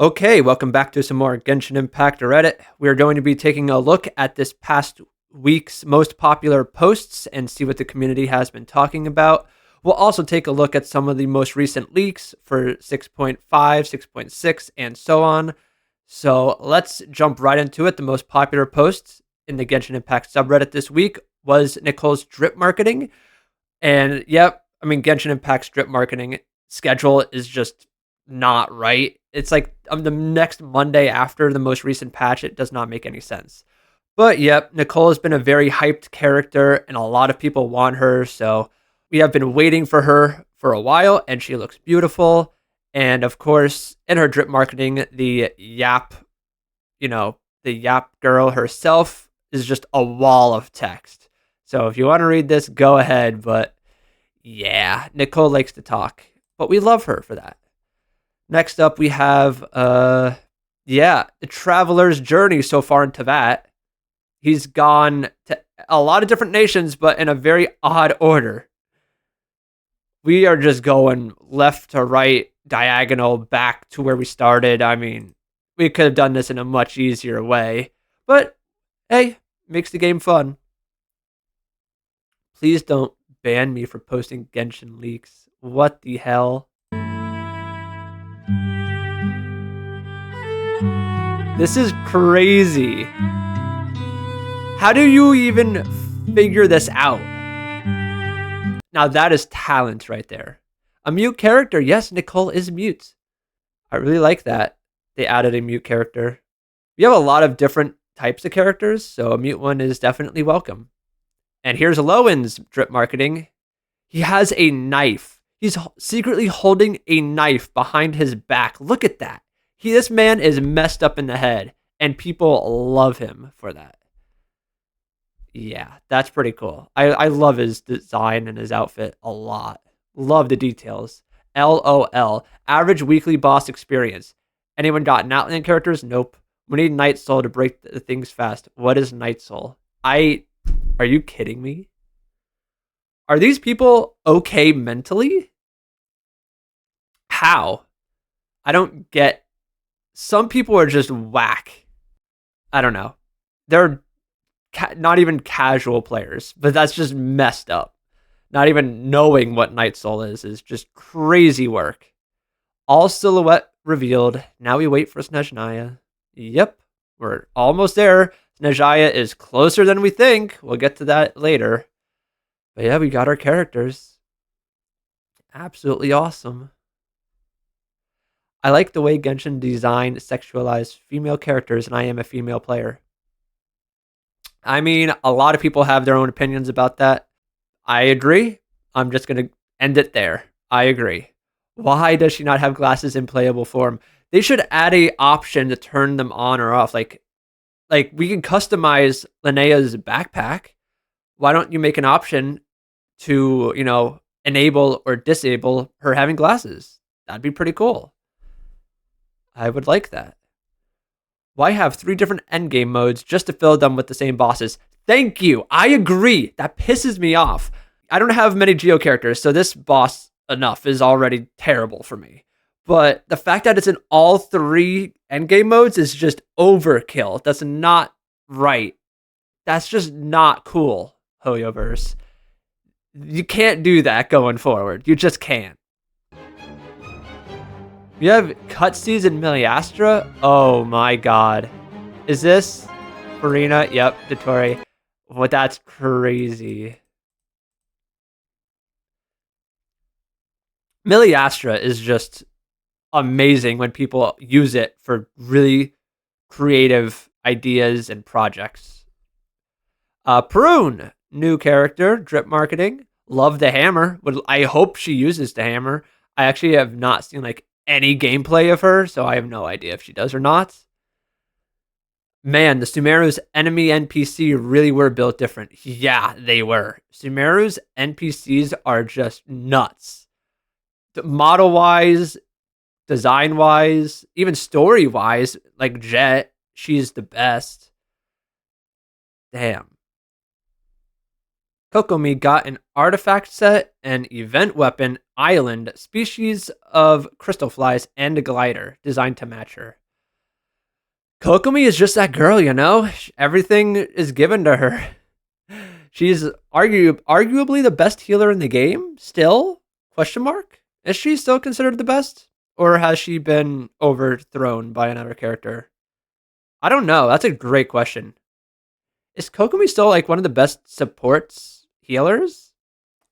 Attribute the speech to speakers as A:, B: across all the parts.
A: Okay, welcome back to some more Genshin Impact Reddit. We're going to be taking a look at this past week's most popular posts and see what the community has been talking about. We'll also take a look at some of the most recent leaks for 6.5, 6.6, and so on. So let's jump right into it. The most popular posts in the Genshin Impact subreddit this week was Nicole's drip marketing. And yep, I mean, Genshin Impact's drip marketing schedule is just not right. It's like the next Monday after the most recent patch. It does not make any sense. But yep, Nicole has been a very hyped character and a lot of people want her. So we have been waiting for her for a while and she looks beautiful. And of course, in her drip marketing, the Yap girl herself is just a wall of text. So if you want to read this, go ahead. But yeah, Nicole likes to talk, but we love her for that. Next up, we have, the traveler's journey so far in Teyvat. He's gone to a lot of different nations, but in a very odd order. We are just going left to right, diagonal, back to where we started. I mean, we could have done this in a much easier way, but hey, makes the game fun. Please don't ban me for posting Genshin leaks. What the hell? This is crazy. How do you even figure this out? Now that is talent right there. A mute character. Yes, Nicole is mute. I really like that. They added a mute character. We have a lot of different types of characters, so a mute one is definitely welcome. And here's Lowen's drip marketing. He has a knife. He's secretly holding a knife behind his back. Look at that. This man is messed up in the head, and people love him for that. Yeah, that's pretty cool. I love his design and his outfit a lot. Love the details. LOL. Average weekly boss experience. Anyone got Outland characters? Nope. We need Night Soul to break the things fast. What is Night Soul? Are you kidding me? Are these people okay mentally? How? I don't get. Some people are just whack. I don't know. They're not even casual players, but that's just messed up. Not even knowing what Night Soul is just crazy work. All silhouette revealed. Now we wait for Snezhnaya. Yep, we're almost there. Snezhnaya is closer than we think. We'll get to that later. But yeah, we got our characters. Absolutely awesome. I like the way Genshin designed sexualized female characters, and I am a female player. I mean, a lot of people have their own opinions about that. I agree. I'm just going to end it there. I agree. Why does she not have glasses in playable form? They should add a option to turn them on or off. Like we can customize Linnea's backpack. Why don't you make an option to, enable or disable her having glasses? That'd be pretty cool. I would like that. Why have 3 different endgame modes just to fill them with the same bosses? Thank you. I agree. That pisses me off. I don't have many Geo characters, so this boss enough is already terrible for me. But the fact that it's in all 3 endgame modes is just overkill. That's not right. That's just not cool, Hoyoverse. You can't do that going forward. You just can't. We have cutscenes in Miliastra. Oh my god. Is this Farina? Yep, Dottore. Well, that's crazy. Miliastra is just amazing when people use it for really creative ideas and projects. Prune, new character, drip marketing. Love the hammer. I hope she uses the hammer. I actually have not seen any gameplay of her, so I have no idea if she does or not. Man, the Sumeru's enemy NPC really were built different. Yeah, they were. Sumeru's NPCs are just nuts. Model-wise, design-wise, even story-wise, like Jet, she's the best. Damn. Kokomi got an artifact set, an event weapon, island, species of crystal flies, and a glider designed to match her. Kokomi is just that girl, you know? Everything is given to her. She's arguably the best healer in the game, still? Question mark? Is she still considered the best? Or has she been overthrown by another character? I don't know. That's a great question. Is Kokomi still like one of the best supports healers?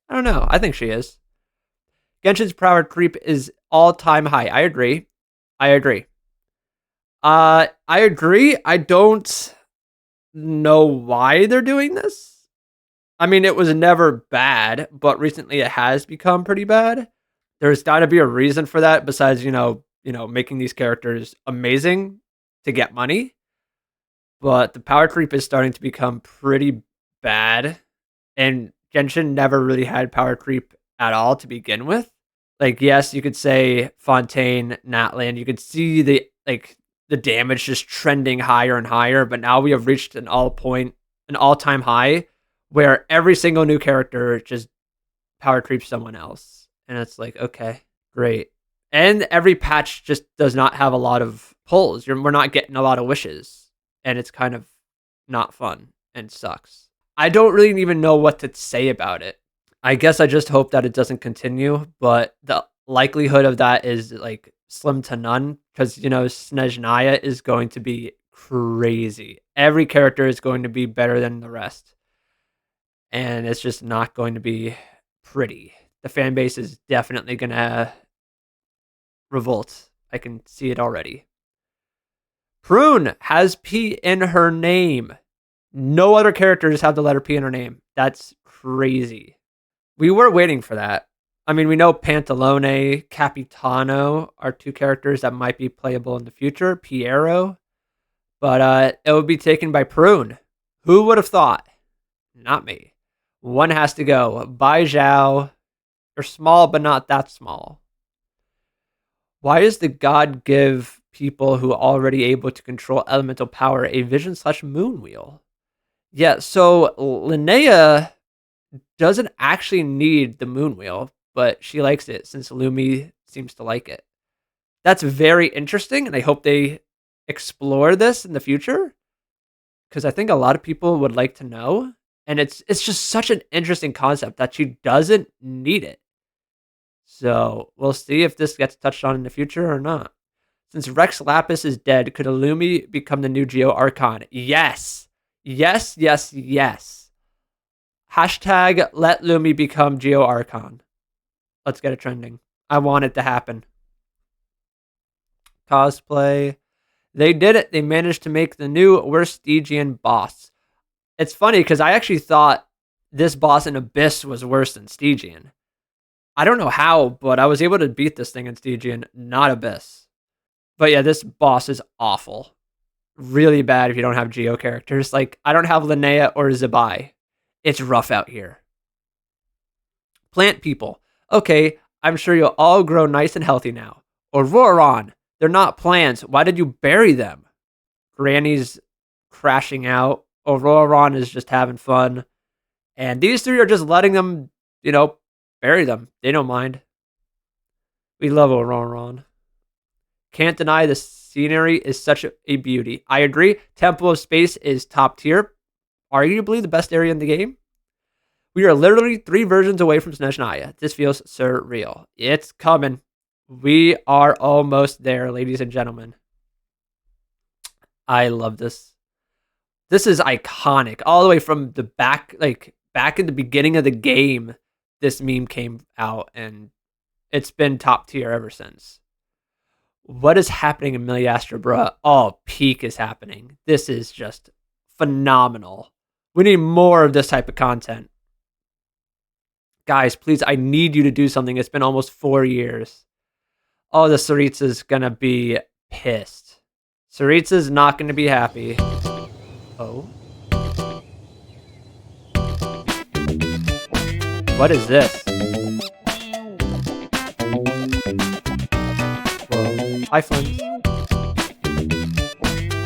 A: I don't know. I think she is. Genshin's power creep is all-time high. I agree. I agree. I don't know why they're doing this. I mean, it was never bad, but recently it has become pretty bad. There's got to be a reason for that besides, making these characters amazing to get money. But the power creep is starting to become pretty bad. And Genshin never really had power creep at all to begin with. Like, yes, you could say Fontaine, Natland, you could see the damage just trending higher and higher, but now we have reached an all-time high where every single new character just power creeps someone else. And it's like, okay, great. And every patch just does not have a lot of pulls. We're not getting a lot of wishes. And it's kind of not fun and sucks. I don't really even know what to say about it. I guess I just hope that it doesn't continue, but the likelihood of that is like slim to none because, Snezhnaya is going to be crazy. Every character is going to be better than the rest. And it's just not going to be pretty. The fan base is definitely going to revolt. I can see it already. Prune has P in her name. No other characters have the letter P in her name. That's crazy. We were waiting for that. I mean, we know Pantalone, Capitano are two characters that might be playable in the future. Piero. But it would be taken by Prune. Who would have thought? Not me. One has to go. Bai Zhao. You're small, but not that small. Why does the god give people who are already able to control elemental power a vision/moon wheel? Yeah, so Linnea doesn't actually need the moon wheel, but she likes it since Lumi seems to like it. That's very interesting, and I hope they explore this in the future because I think a lot of people would like to know. And it's just such an interesting concept that she doesn't need it. So we'll see if this gets touched on in the future or not. Since Rex Lapis is dead, could Illumi become the new Geo Archon? Yes. Yes, yes, yes. Hashtag let Lumi become Geo Archon. Let's get it trending. I want it to happen. Cosplay. They did it. They managed to make the new worst Stygian boss. It's funny because I actually thought this boss in Abyss was worse than Stygian. I don't know how, but I was able to beat this thing in Stygian, not Abyss. But yeah, this boss is awful. Really bad if you don't have Geo characters. Like, I don't have Linnea or Zabai. It's rough out here. Plant people. Okay, I'm sure you'll all grow nice and healthy now. Auroron. They're not plants. Why did you bury them? Granny's crashing out. Auroron is just having fun. And these three are just letting them, bury them. They don't mind. We love Auroron. Can't deny the scenery is such a beauty. I agree. Temple of Space is top tier. Arguably the best area in the game. We are literally 3 versions away from Snezhnaya. This feels surreal. It's coming. We are almost there, ladies and gentlemen. I love this. This is iconic. All the way from the back in the beginning of the game, this meme came out, and it's been top tier ever since. What is happening in Miliastra, bruh? Oh, peak is happening. This is just phenomenal. We need more of this type of content. Guys, please, I need you to do something. It's been almost 4 years. Oh, the Saritsa's gonna be pissed. Saritsa's not gonna be happy. Oh. What is this? Whoa. Hi, friends.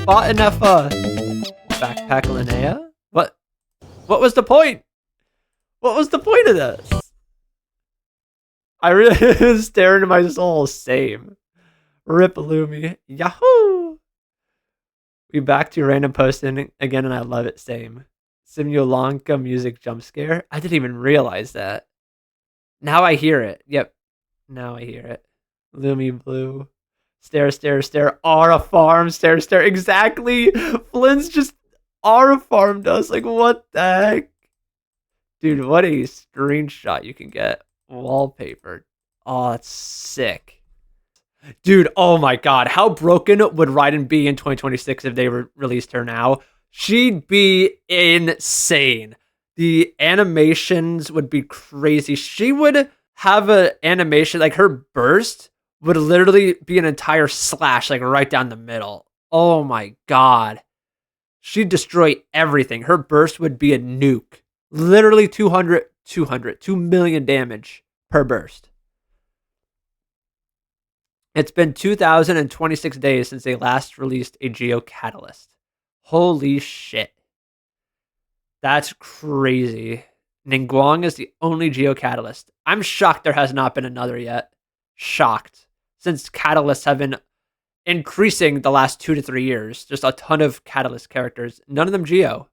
A: Bought an Backpack Linnea? What was the point? What was the point of this? I really stare into my soul. Same. Rip Lumi. Yahoo! We back to random posting again, and I love it. Same. Simulanka music jump scare. I didn't even realize that. Now I hear it. Yep. Now I hear it. Lumi blue. Stare, stare, stare. Aura farm. Stare, stare. Exactly. Flynn's just aura farmed us. Like, what the heck? Dude, what a screenshot you can get. Wallpaper. Oh, it's sick. Dude, oh my god. How broken would Raiden be in 2026 if they released her now? She'd be insane. The animations would be crazy. She would have an animation, like her burst would literally be an entire slash, like right down the middle. Oh my god. She'd destroy everything. Her burst would be a nuke. Literally 2 million damage per burst. It's been 2,026 days since they last released a Geo Catalyst. Holy shit. That's crazy. Ningguang is the only Geo Catalyst. I'm shocked there has not been another yet. Shocked. Since Catalysts have been increasing the last 2 to 3 years. Just a ton of Catalyst characters. None of them Geo.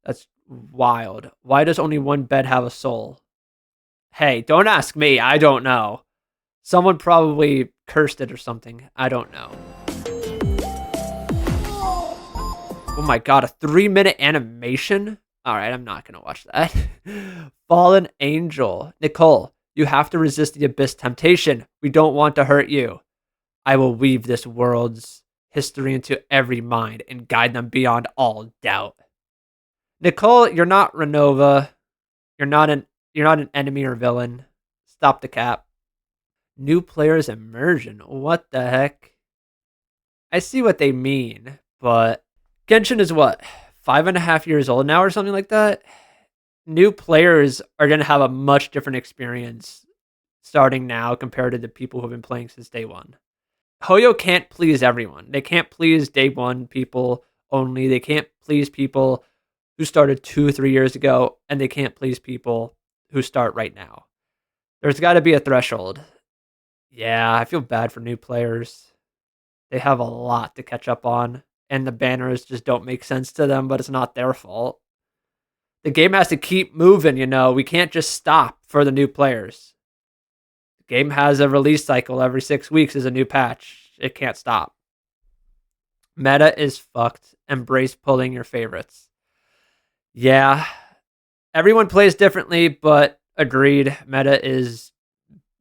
A: That's wild. Why does only one bed have a soul? Hey, don't ask me. I don't know. Someone probably cursed it or something. I don't know. Oh my god, a 3-minute animation? Alright, I'm not gonna watch that. Fallen Angel. Nicole, you have to resist the abyss temptation. We don't want to hurt you. I will weave this world's history into every mind and guide them beyond all doubt. Nicole, you're not Renova. You're not an enemy or villain. Stop the cap. New players immersion. What the heck? I see what they mean, but Genshin is what? 5.5 years old now or something like that? New players are going to have a much different experience starting now compared to the people who have been playing since day one. Hoyo can't please everyone. They can't please day one people only. They can't please people who started 2-3 years ago, and they can't please people who start right now. There's got to be a threshold. Yeah, I feel bad for new players. They have a lot to catch up on, and the banners just don't make sense to them, but it's not their fault. The game has to keep moving, you know. We can't just stop for the new players. The game has a release cycle every 6 weeks is a new patch. It can't stop. Meta is fucked. Embrace pulling your favorites. Yeah, everyone plays differently, but agreed. Meta is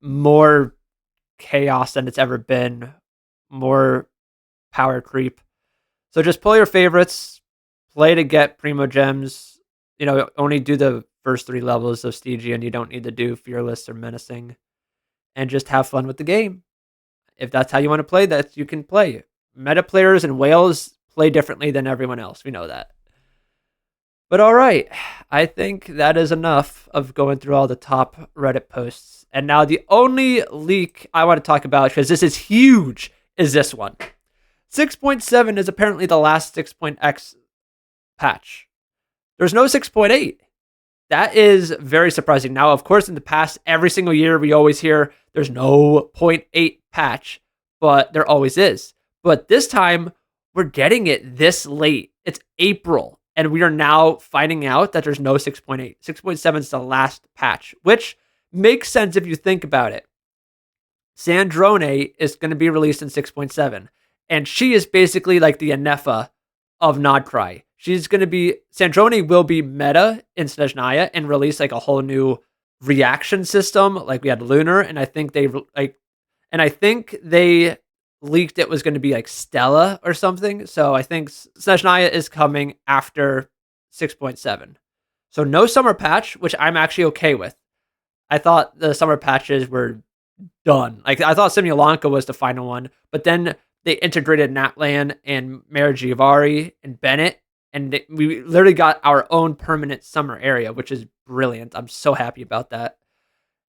A: more chaos than it's ever been. More power creep. So just pull your favorites. Play to get Primo Gems. You know, only do the first 3 levels of Stygian. You don't need to do Fearless or Menacing. And just have fun with the game. If that's how you want to play, that you can play. Meta players and whales play differently than everyone else. We know that. But all right, I think that is enough of going through all the top Reddit posts. And now the only leak I want to talk about, because this is huge, is this one. 6.7 is apparently the last 6.x patch. There's no 6.8. That is very surprising. Now, of course, in the past, every single year, we always hear there's no 0.8 patch, but there always is. But this time, we're getting it this late. It's April. And we are now finding out that there's no 6.8. 6.7 is the last patch, which makes sense if you think about it. Sandrone is going to be released in 6.7. And she is basically like the Anefa of Nodcry. She's going to be... Sandrone will be meta in Snezhnaya and release like a whole new reaction system. Like we had Lunar, and I think they leaked it was going to be like Stella or something. So I think Snezhnaya is coming after 6.7. So no summer patch, which I'm actually okay with. I thought the summer patches were done. Like I thought Simulanka was the final one, but then they integrated Natlan and Marajivari and Bennett, and we literally got our own permanent summer area, which is brilliant. I'm so happy about that.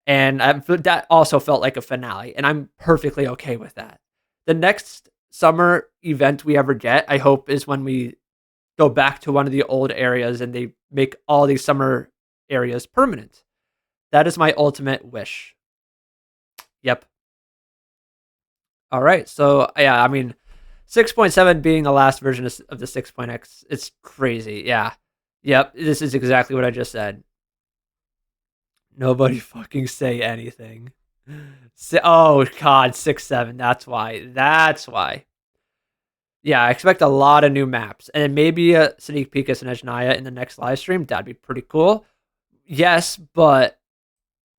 A: And that also felt like a finale, and I'm perfectly okay with that. The next summer event we ever get, I hope, is when we go back to one of the old areas and they make all these summer areas permanent. That is my ultimate wish. Yep. All right. So yeah, I mean, 6.7 being the last version of the 6.x, it's crazy. Yeah. Yep. This is exactly what I just said. Nobody fucking say anything. Oh God, 6.7. That's why. That's why. Yeah, I expect a lot of new maps, and then maybe a sneak peek of Snezhnaya in the next live stream. That'd be pretty cool. Yes, but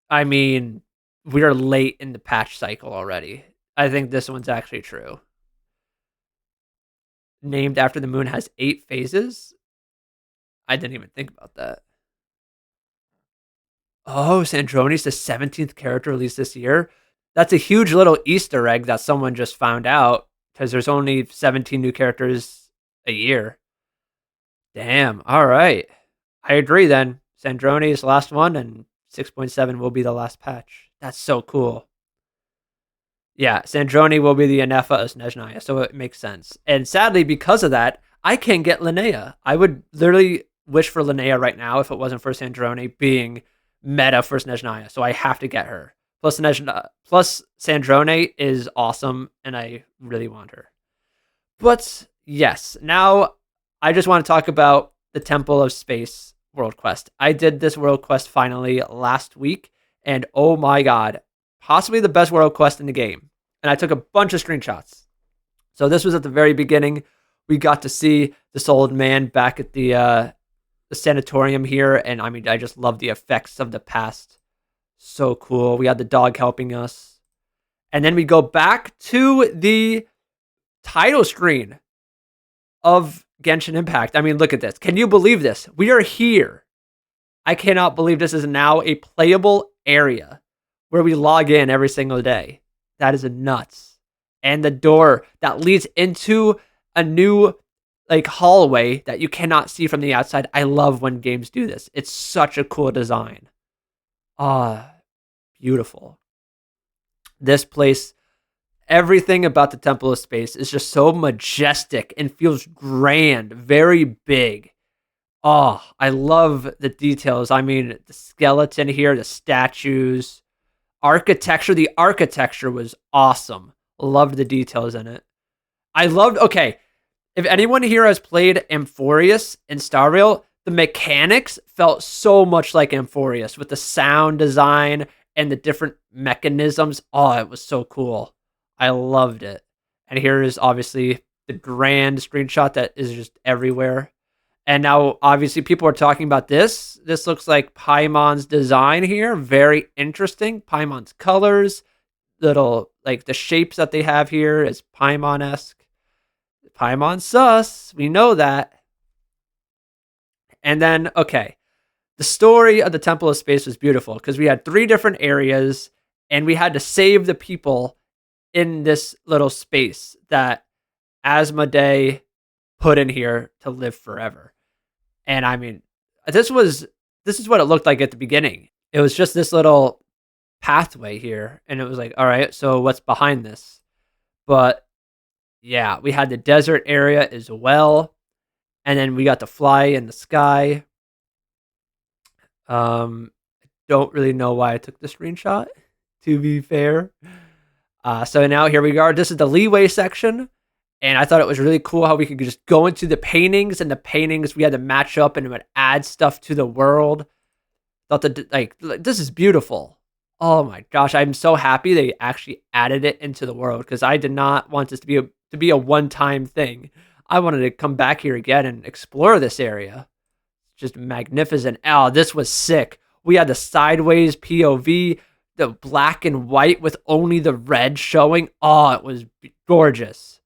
A: I mean, we are late in the patch cycle already. I think this one's actually true. Named after the moon has 8 phases. I didn't even think about that. Oh, Sandroni's the 17th character released this year. That's a huge little Easter egg that someone just found out because there's only 17 new characters a year. Damn. All right. I agree then. Sandroni is the last one, and 6.7 will be the last patch. That's so cool. Yeah, Sandroni will be the Anefa of Snezhnaya, so it makes sense. And sadly, because of that, I can't get Linnea. I would literally wish for Linnea right now if it wasn't for Sandroni being meta for Snezhnaya, so I have to get her. Plus, Sandrone is awesome, and I really want her. But yes, now I just want to talk about the Temple of Space World Quest. I did this World Quest finally last week, and oh my god, possibly the best World Quest in the game. And I took a bunch of screenshots. So this was at the very beginning. We got to see this old man back at the sanatorium here, and I mean, I just love the effects of the past. So cool. We had the dog helping us. And then we go back to the title screen of Genshin Impact. I mean, look at this. Can you believe this? We are here. I cannot believe this is now a playable area where we log in every single day. That is nuts. And the door that leads into a new hallway that you cannot see from the outside. I love when games do this. It's such a cool design. Beautiful. This place, everything about the Temple of Space is just so majestic and feels grand, very big. I love the details. I mean, the skeleton here, the statues, architecture. The architecture was awesome. Loved the details in it. Okay, if anyone here has played Amphorius in Star Rail, the mechanics felt so much like Amphorius with the sound design and the different mechanisms. It was so cool. I loved it. And here is obviously the grand screenshot that is just everywhere. And now, obviously, people are talking about this. This looks like Paimon's design here. Very interesting. Paimon's colors. Little, the shapes that they have here is Paimon-esque. Paimon sus. We know that. And then, okay. The story of the Temple of Space was beautiful because we had 3 different areas and we had to save the people in this little space that Asmodee put in here to live forever. And I mean, this is what it looked like at the beginning. It was just this little pathway here. And it was like, all right, so what's behind this? But yeah, we had the desert area as well. And then we got to fly in the sky. Don't really know why I took the screenshot, to be fair. So now here we are. This is the leeway section. And I thought it was really cool how we could just go into the paintings, and the paintings we had to match up and it would add stuff to the world. Thought that this is beautiful. Oh my gosh, I'm so happy they actually added it into the world because I did not want this to be a one-time thing. I wanted to come back here again and explore this area. Just magnificent. This was sick. We had the sideways POV, the black and white with only the red showing. It was gorgeous.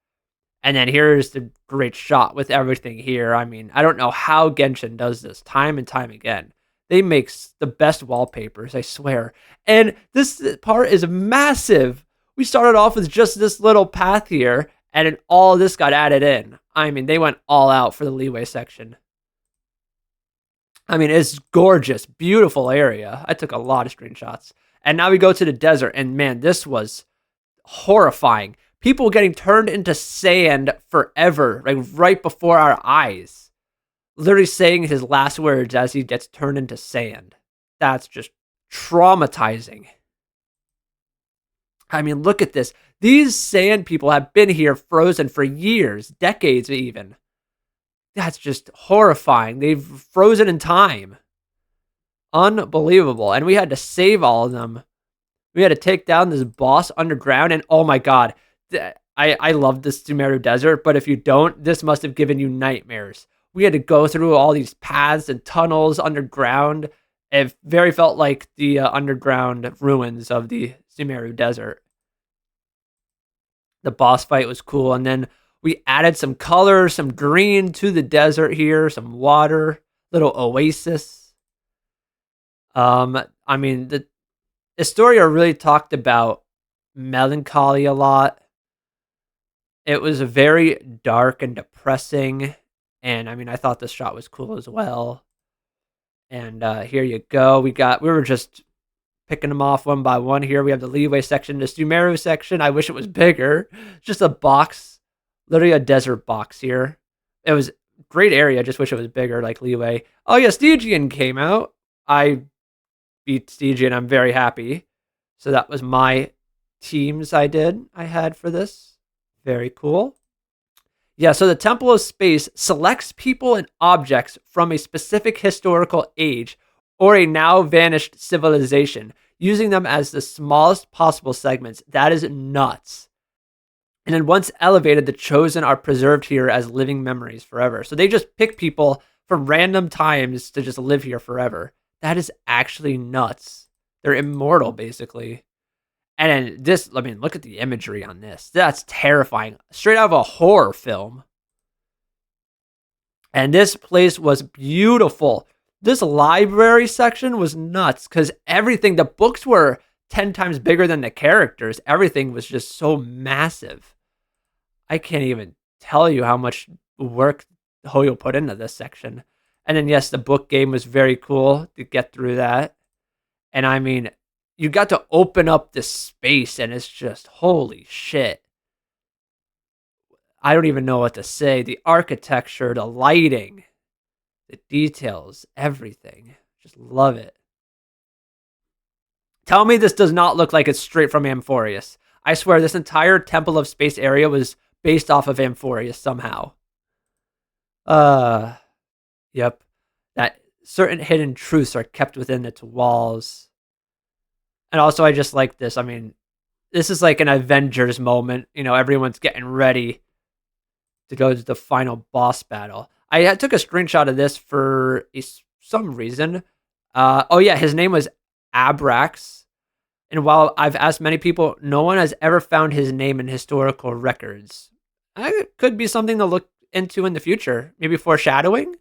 A: And then here's the great shot with everything here. I mean, I don't know how Genshin does this time and time again. They make the best wallpapers, I swear. And this part is massive. We started off with just this little path here, and then all this got added in. I mean, they went all out for the leeway section. I mean, it's gorgeous, beautiful area. I took a lot of screenshots. And now we go to the desert, and man, this was horrifying. People getting turned into sand forever, right before our eyes. Literally saying his last words as he gets turned into sand. That's just traumatizing. I mean, look at this. These sand people have been here frozen for years, decades even. That's just horrifying. They've frozen in time. Unbelievable. And we had to save all of them. We had to take down this boss underground. And oh my God, I love the Sumeru Desert. But if you don't, this must have given you nightmares. We had to go through all these paths and tunnels underground. It very felt like the underground ruins of the Sumeru Desert. The boss fight was cool. And then we added some color, some green to the desert here, some water, little oasis. I mean, the Historia really talked about melancholy a lot. It was very dark and depressing. And I mean, I thought this shot was cool as well. And here you go. We were just picking them off one by one here. We have the Leeway section, the Sumeru section. I wish it was bigger. Just a box, literally a desert box here. It was a great area. I just wish it was bigger, like Leeway. Oh yeah, Stygian came out. I beat Stygian. I'm very happy. So that was my teams I had for this. Very cool. Yeah, so the Temple of Space selects people and objects from a specific historical age or a now vanished civilization, using them as the smallest possible segments. That is nuts. And then once elevated, the chosen are preserved here as living memories forever. So they just pick people from random times to just live here forever. That is actually nuts. They're immortal, basically. And then this, I mean, look at the imagery on this. That's terrifying. Straight out of a horror film. And this place was beautiful. This library section was nuts because everything, the books were 10 times bigger than the characters. Everything was just so massive. I can't even tell you how much work Hoyo put into this section. And then, yes, the book game was very cool to get through that. And I mean, you got to open up this space and it's just, holy shit. I don't even know what to say. The architecture, the lighting, the details, everything. Just love it. Tell me this does not look like it's straight from Amphorius. I swear this entire Temple of Space area was based off of Amphorius somehow. Yep. That certain hidden truths are kept within its walls. And also, I just like this. I mean, this is like an Avengers moment. You know, everyone's getting ready to go to the final boss battle. I took a screenshot of this for some reason. Oh, yeah, his name was Abrax. And while I've asked many people, no one has ever found his name in historical records. It could be something to look into in the future. Maybe foreshadowing?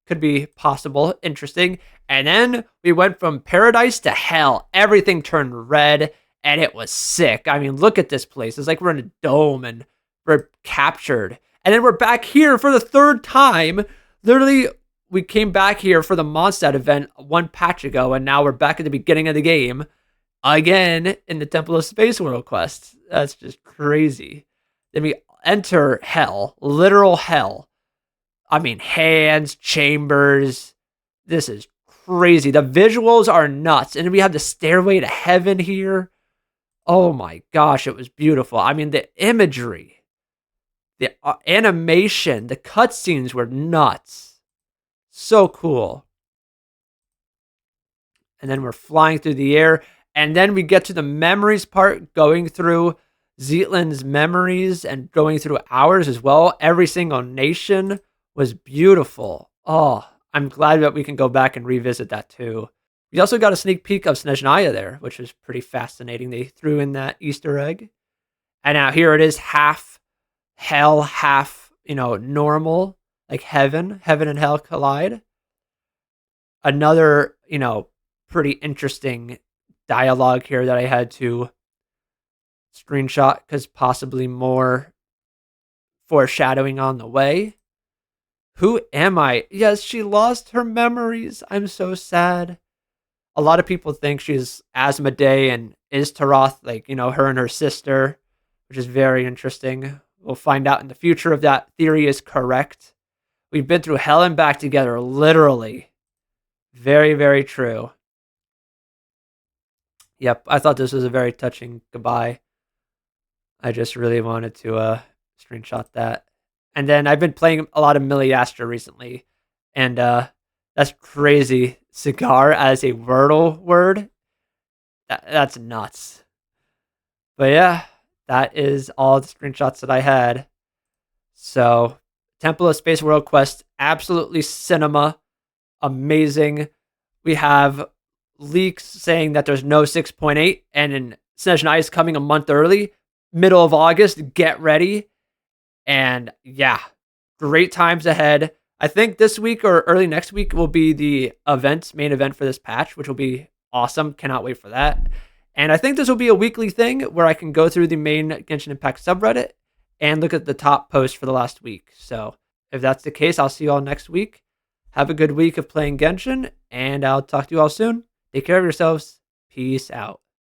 A: Could be possible, interesting. And then we went from paradise to hell. Everything turned red, and it was sick. I mean, look at this place. It's like we're in a dome, and we're captured. And then we're back here for the third time. Literally, we came back here for the Mondstadt event one patch ago, and now we're back at the beginning of the game again in the Temple of Space World quest. That's just crazy. Then we enter hell, literal hell. I mean, hands, chambers. This is crazy. The visuals are nuts. And we have the stairway to heaven here. Oh my gosh, it was beautiful. I mean, the imagery, the animation, the cutscenes were nuts. So cool. And then we're flying through the air. And then we get to the memories part, going through Zetland's memories and going through ours as well. Every single nation was beautiful. Oh, I'm glad that we can go back and revisit that too. We also got a sneak peek of Snezhnaya there, which was pretty fascinating. They threw in that Easter egg. And now here it is, half hell, half, normal, like heaven. Heaven and hell collide. Another, pretty interesting dialogue here that I had to screenshot because possibly more foreshadowing on the way. Who am I? Yes, she lost her memories. I'm so sad. A lot of people think she's Asmodee and Iztaroth, like, her and her sister, which is very interesting. We'll find out in the future if that theory is correct. We've been through hell and back together, literally. Very, very true. Yep, I thought this was a very touching goodbye. I just really wanted to screenshot that. And then I've been playing a lot of Millie Astor recently, and that's crazy. Cigar as a Wordle word. That's nuts. But yeah, that is all the screenshots that I had. So, Temple of Space World Quest, absolutely cinema, amazing. We have leaks saying that there's no 6.8, and in Session I is coming a month early, middle of August. Get ready. And yeah, great times ahead. I think this week or early next week will be the main event for this patch, which will be awesome. Cannot wait for that. And I think this will be a weekly thing where I can go through the main Genshin Impact subreddit and look at the top posts for the last week. So if that's the case, I'll see you all next week. Have a good week of playing Genshin, and I'll talk to you all soon. Take care of yourselves. Peace out.